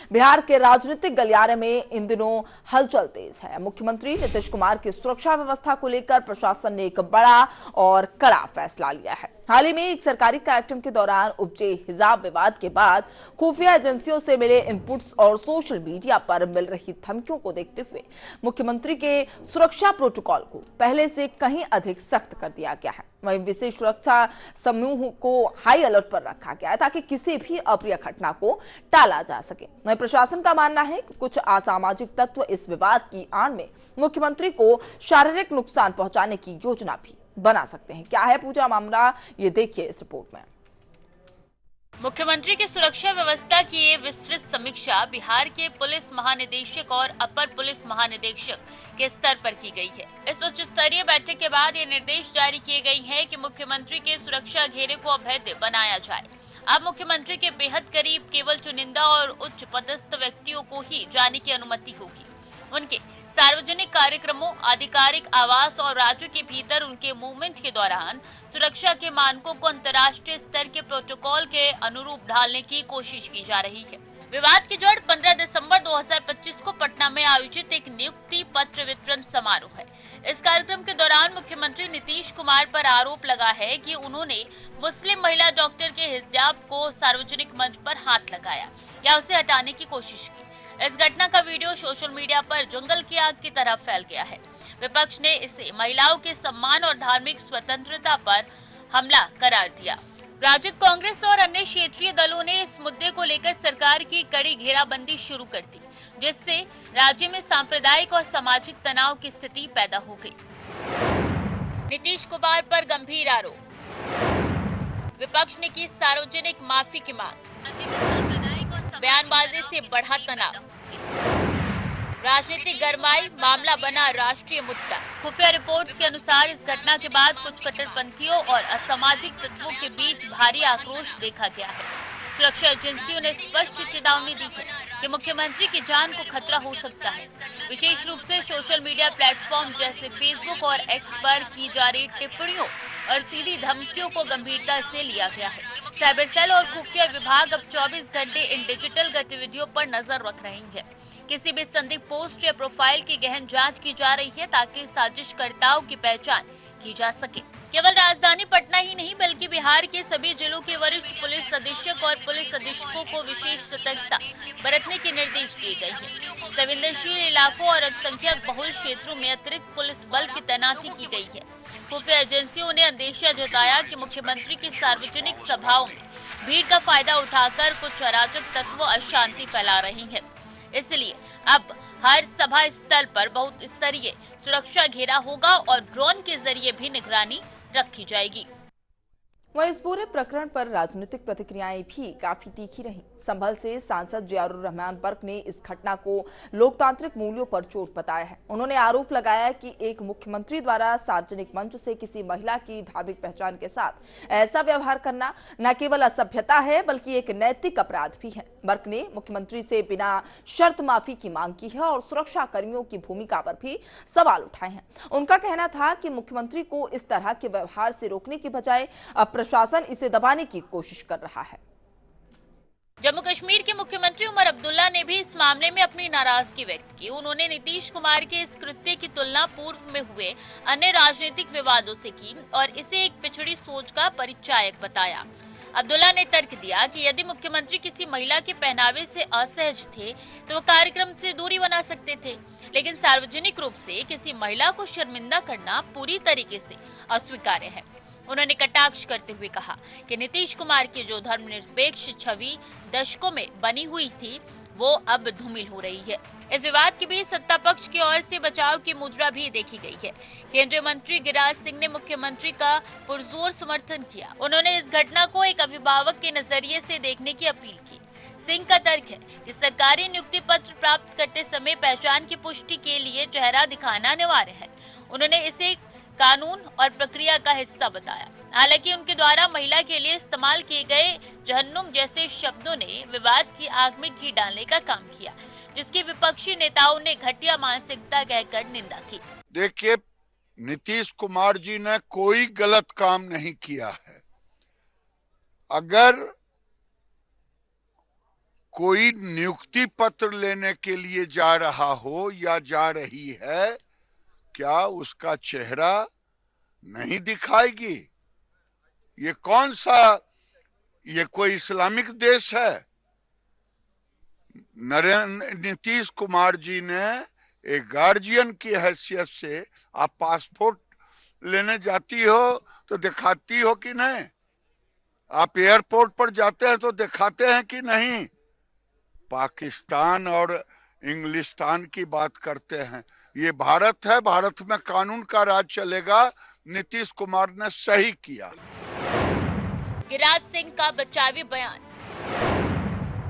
बिहार के राजनीतिक गलियारे में इन दिनों हलचल तेज है। मुख्यमंत्री नीतीश कुमार की सुरक्षा व्यवस्था को लेकर प्रशासन ने एक बड़ा और कड़ा फैसला लिया है। हाल ही में एक सरकारी कार्यक्रम के दौरान उपजे हिजाब विवाद के बाद खुफिया एजेंसियों से मिले इनपुट्स और सोशल मीडिया पर मिल रही धमकियों को देखते हुए मुख्यमंत्री के सुरक्षा प्रोटोकॉल को पहले से कहीं अधिक सख्त कर दिया गया है। वहीं विशेष सुरक्षा समूह को हाई अलर्ट पर रखा गया है ताकि किसी भी अप्रिय घटना को टाला जा सके। वहीं प्रशासन का मानना है कि कुछ असामाजिक तत्व इस विवाद की आड़ में मुख्यमंत्री को शारीरिक नुकसान पहुंचाने की योजना भी बना सकते हैं। क्या है पूरा मामला, ये देखिए इस रिपोर्ट में। मुख्यमंत्री की सुरक्षा व्यवस्था की ये विस्तृत समीक्षा बिहार के पुलिस महानिदेशक और अपर पुलिस महानिदेशक के स्तर पर की गई है। इस उच्च स्तरीय बैठक के बाद ये निर्देश जारी किए गए हैं कि मुख्यमंत्री के सुरक्षा घेरे को अभेद्य बनाया जाए। अब मुख्यमंत्री के बेहद करीब केवल चुनिंदा और उच्च पदस्थ व्यक्तियों को ही जाने की अनुमति होगी। उनके सार्वजनिक कार्यक्रमों, आधिकारिक आवास और राज्य के भीतर उनके मूवमेंट के दौरान सुरक्षा के मानकों को अंतर्राष्ट्रीय स्तर के प्रोटोकॉल के अनुरूप ढालने की कोशिश की जा रही है। विवाद की जड़ 15 दिसंबर 2025 को पटना में आयोजित एक नियुक्ति पत्र वितरण समारोह है। इस कार्यक्रम के दौरान मुख्यमंत्री नीतीश कुमार पर आरोप लगा है कि उन्होंने मुस्लिम महिला डॉक्टर के हिजाब को सार्वजनिक मंच पर हाथ लगाया या उसे हटाने की कोशिश की। इस घटना का वीडियो सोशल मीडिया पर जंगल की आग की तरह फैल गया है। विपक्ष ने इसे महिलाओं के सम्मान और धार्मिक स्वतंत्रता पर हमला करार दिया। राजद, कांग्रेस और अन्य क्षेत्रीय दलों ने इस मुद्दे को लेकर सरकार की कड़ी घेराबंदी शुरू कर दी, जिससे राज्य में सांप्रदायिक और सामाजिक तनाव की स्थिति पैदा हो गई। नीतीश कुमार पर गंभीर आरोप, विपक्ष ने की सार्वजनिक माफी की मांग, बयानबाजी से बढ़ा तनाव, राजनीतिक गरमाई, मामला बना राष्ट्रीय मुद्दा। खुफिया रिपोर्ट्स के अनुसार इस घटना के बाद कुछ कट्टरपंथियों और असामाजिक तत्वों के बीच भारी आक्रोश देखा गया है। सुरक्षा एजेंसियों ने स्पष्ट चेतावनी दी है कि मुख्यमंत्री की जान को खतरा हो सकता है। विशेष रूप से सोशल मीडिया प्लेटफॉर्म जैसे फेसबुक और एक्स पर की जा रही टिप्पणियों और सीधी धमकियों को गंभीरता से लिया गया है। साइबर सेल और खुफिया विभाग अब 24 घंटे इन डिजिटल गतिविधियों पर नजर रख रही है। किसी भी संदिग्ध पोस्ट या प्रोफाइल की गहन जांच की जा रही है ताकि साजिशकर्ताओं की पहचान की जा सके। केवल राजधानी पटना ही नहीं बल्कि बिहार के सभी जिलों के वरिष्ठ पुलिस अधीक्षक और पुलिस अधीक्षकों को विशेष सतर्कता बरतने के निर्देश दिए गए हैं। संवेदनशील इलाकों और अल्पसंख्यक बहुल क्षेत्रों में अतिरिक्त पुलिस बल की तैनाती की गई है। खुफिया एजेंसियों ने अंदेशा जताया कि मुख्यमंत्री की सार्वजनिक सभाओं में भीड़ का फायदा उठाकर कुछ अराजक तत्व अशांति फैला रही हैं। इसलिए अब हर सभा स्थल पर बहुत स्तरीय सुरक्षा घेरा होगा और ड्रोन के जरिए भी निगरानी रखी जाएगी। वहीं इस पूरे प्रकरण पर राजनीतिक प्रतिक्रियाएं भी काफी तीखी रहीं। संभल से सांसद जियाउर रहमान बर्क ने इस घटना को लोकतांत्रिक मूल्यों पर चोट बताया है। उन्होंने आरोप लगाया कि एक मुख्यमंत्री द्वारा सार्वजनिक मंच से किसी महिला की धार्मिक पहचान के साथ ऐसा व्यवहार करना न केवल असभ्यता है बल्कि एक नैतिक अपराध भी है। बर्क ने मुख्यमंत्री से बिना शर्त माफी की मांग की है और सुरक्षा कर्मियों की भूमिका पर भी सवाल उठाए हैं। उनका कहना था कि मुख्यमंत्री को इस तरह के व्यवहार से रोकने की बजाय प्रशासन इसे दबाने की कोशिश कर रहा है। जम्मू कश्मीर के मुख्यमंत्री उमर अब्दुल्ला ने भी इस मामले में अपनी नाराजगी व्यक्त की। उन्होंने नीतीश कुमार के इस कृत्य की तुलना पूर्व में हुए अन्य राजनीतिक विवादों से की और इसे एक पिछड़ी सोच का परिचायक बताया। अब्दुल्ला ने तर्क दिया कि यदि मुख्यमंत्री किसी महिला के पहनावे से असहज थे तो वो कार्यक्रम से दूरी बना सकते थे, लेकिन सार्वजनिक रूप से किसी महिला को शर्मिंदा करना पूरी तरीके से अस्वीकार्य है। उन्होंने कटाक्ष करते हुए कहा कि नीतीश कुमार की जो धर्मनिरपेक्ष छवि दशकों में बनी हुई थी वो अब धूमिल हो रही है। इस विवाद के बीच सत्ता पक्ष की ओर से बचाव की मुद्रा भी देखी गई है। केंद्रीय मंत्री गिरिराज सिंह ने मुख्यमंत्री का पुरजोर समर्थन किया। उन्होंने इस घटना को एक अभिभावक के नजरिए से देखने की अपील की। सिंह का तर्क है कि सरकारी नियुक्ति पत्र प्राप्त करते समय पहचान की पुष्टि के लिए चेहरा दिखाना अनिवार्य है। उन्होंने इसे कानून और प्रक्रिया का हिस्सा बताया। हालांकि उनके द्वारा महिला के लिए इस्तेमाल किए गए जहन्नुम जैसे शब्दों ने विवाद की आग में घी डालने का काम किया, जिसकी विपक्षी नेताओं ने घटिया मानसिकता कहकर निंदा की। देखिए, नीतीश कुमार जी ने कोई गलत काम नहीं किया है। अगर कोई नियुक्ति पत्र लेने के लिए जा रहा हो या जा रही है, क्या उसका चेहरा नहीं दिखाएगी? ये कौन सा, ये कोई इस्लामिक देश है? नीतीश कुमार जी ने एक गार्जियन की हैसियत से, आप पासपोर्ट लेने जाती हो तो दिखाती हो कि नहीं? आप एयरपोर्ट पर जाते हैं तो दिखाते हैं कि नहीं? पाकिस्तान और इंग्लिस्तान की बात करते हैं। ये भारत है, भारत में कानून का राज चलेगा। नीतीश कुमार ने सही किया। गिरिराज सिंह का बचावी बयान,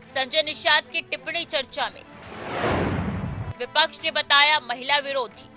संजय निषाद की टिप्पणी चर्चा में, विपक्ष ने बताया महिला विरोधी,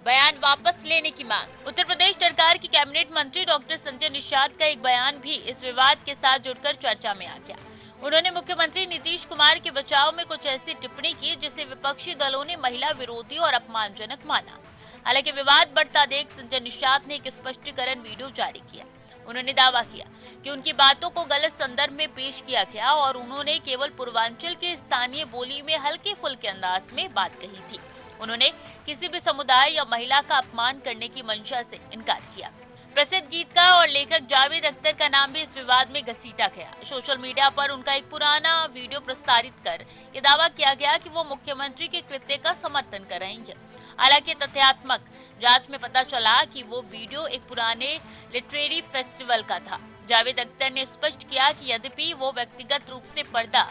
बयान वापस लेने की मांग। उत्तर प्रदेश सरकार की कैबिनेट मंत्री डॉक्टर संजय निषाद का एक बयान भी इस विवाद के साथ जुड़कर चर्चा में आ गया। उन्होंने मुख्यमंत्री नीतीश कुमार के बचाव में कुछ ऐसी टिप्पणी की जिसे विपक्षी दलों ने महिला विरोधी और अपमानजनक माना। हालांकि विवाद बढ़ता देख संजय निषाद ने एक स्पष्टीकरण वीडियो जारी किया। उन्होंने दावा किया कि उनकी बातों को गलत संदर्भ में पेश किया गया और उन्होंने केवल पूर्वांचल के स्थानीय बोली में हल्के फुल्के अंदाज में बात कही थी। उन्होंने किसी भी समुदाय या महिला का अपमान करने की मंशा से इनकार किया। प्रसिद्ध गीतकार और लेखक जावेद अख्तर का नाम भी इस विवाद में घसीटा गया। सोशल मीडिया पर उनका एक पुराना वीडियो प्रसारित कर ये दावा किया गया कि वो मुख्यमंत्री के कृत्य का समर्थन कर रही हैं। हालांकि तथ्यात्मक जांच में पता चला कि वो वीडियो एक पुराने लिटरेरी फेस्टिवल का था। जावेद अख्तर ने स्पष्ट किया कि यद्यपि वो व्यक्तिगत रूप से पर्दा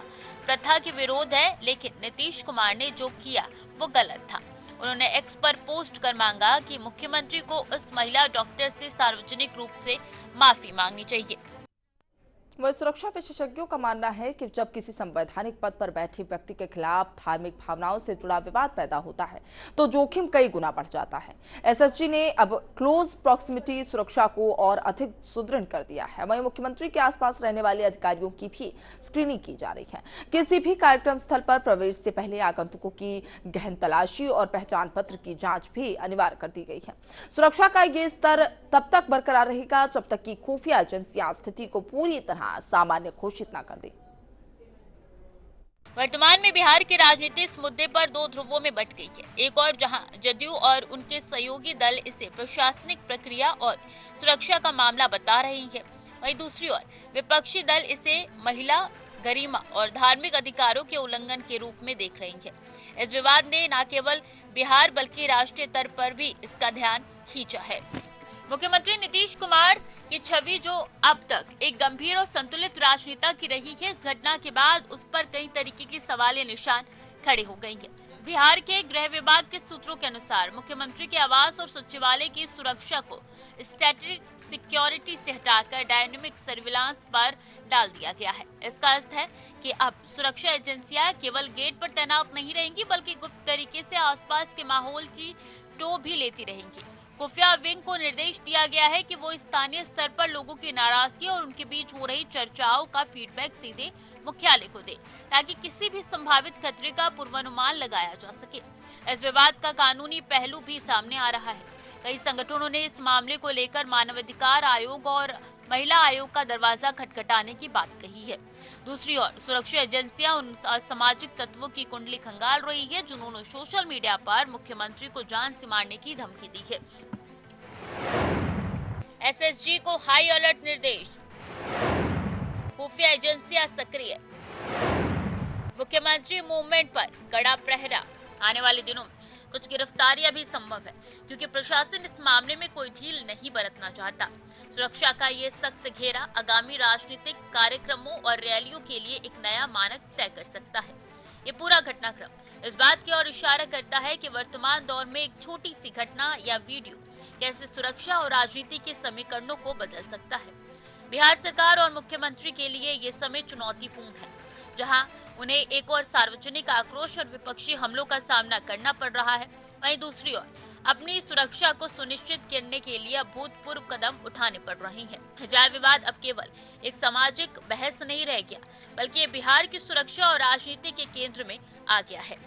प्रथा के विरोध है, लेकिन नीतीश कुमार ने जो किया वो गलत था। उन्होंने एक्स पर पोस्ट कर मांगा कि मुख्यमंत्री को उस महिला डॉक्टर से सार्वजनिक रूप से माफी मांगनी चाहिए। वह सुरक्षा विशेषज्ञों का मानना है कि जब किसी संवैधानिक पद पर बैठे व्यक्ति के खिलाफ धार्मिक भावनाओं से जुड़ा विवाद पैदा होता है तो जोखिम कई गुना बढ़ जाता है। एसएसजी ने अब क्लोज प्रॉक्सिमिटी सुरक्षा को और अधिक सुदृढ़ कर दिया है। वहीं मुख्यमंत्री के आसपास रहने वाले अधिकारियों की भी स्क्रीनिंग की जा रही है। किसी भी कार्यक्रम स्थल पर प्रवेश से पहले आगंतुकों की गहन तलाशी और पहचान पत्र की जांच भी अनिवार्य कर दी गई है। सुरक्षा का ये स्तर तब तक बरकरार रहेगा जब तक कि खुफिया एजेंसियां स्थिति को पूरी तरह सामान्य घोषित न कर दे। वर्तमान में बिहार की राजनीति इस मुद्दे पर दो ध्रुवों में बट गई है। एक और जहां जदयू और उनके सहयोगी दल इसे प्रशासनिक प्रक्रिया और सुरक्षा का मामला बता रहे हैं, वहीं दूसरी ओर विपक्षी दल इसे महिला गरिमा और धार्मिक अधिकारों के उल्लंघन के रूप में देख रही है। इस विवाद ने न केवल बिहार बल्कि राष्ट्रीय स्तर पर भी इसका ध्यान खींचा है। मुख्यमंत्री नीतीश कुमार की छवि जो अब तक एक गंभीर और संतुलित राजनेता की रही है, इस घटना के बाद उस पर कई तरीके की सवालिया निशान खड़े हो गए हैं। बिहार के गृह विभाग के सूत्रों के अनुसार मुख्यमंत्री के आवास और सचिवालय की सुरक्षा को स्टैटिक सिक्योरिटी से हटाकर डायनेमिक सर्विलांस पर डाल दिया गया है। इसका अर्थ है कि अब सुरक्षा एजेंसियां केवल गेट पर तैनात नहीं रहेंगी बल्कि गुप्त तरीके से आसपास के माहौल की टो भी लेती रहेंगी। खुफिया विंग को निर्देश दिया गया है कि वो स्थानीय स्तर पर लोगों की नाराजगी और उनके बीच हो रही चर्चाओं का फीडबैक सीधे मुख्यालय को दे, ताकि किसी भी संभावित खतरे का पूर्वानुमान लगाया जा सके। इस विवाद का कानूनी पहलू भी सामने आ रहा है। कई संगठनों ने इस मामले को लेकर मानवाधिकार आयोग और महिला आयोग का दरवाजा खटखटाने की बात कही है। दूसरी ओर सुरक्षा एजेंसियां उन सामाजिक तत्वों की कुंडली खंगाल रही है जिन्होंने सोशल मीडिया पर मुख्यमंत्री को जान से मारने की धमकी दी है। एसएसजी को हाई अलर्ट निर्देश, खुफिया एजेंसियां सक्रिय, मुख्यमंत्री मूवमेंट पर कड़ा प्रहरा। आने वाले दिनों में कुछ गिरफ्तारियां भी संभव है क्योंकि प्रशासन इस मामले में कोई ढील नहीं बरतना चाहता। सुरक्षा का ये सख्त घेरा आगामी राजनीतिक कार्यक्रमों और रैलियों के लिए एक नया मानक तय कर सकता है। ये पूरा घटनाक्रम इस बात की ओर इशारा करता है कि वर्तमान दौर में एक छोटी सी घटना या वीडियो कैसे सुरक्षा और राजनीति के समीकरणों को बदल सकता है। बिहार सरकार और मुख्यमंत्री के लिए ये समय चुनौतीपूर्ण है, जहां उन्हें एक और सार्वजनिक आक्रोश और विपक्षी हमलों का सामना करना पड़ रहा है, वहीं दूसरी ओर अपनी सुरक्षा को सुनिश्चित करने के लिए अभूतपूर्व कदम उठाने पड़ रहे हैं। हजाए विवाद अब केवल एक सामाजिक बहस नहीं रह गया, बल्कि बिहार की सुरक्षा और राजनीति के केंद्र में आ गया है।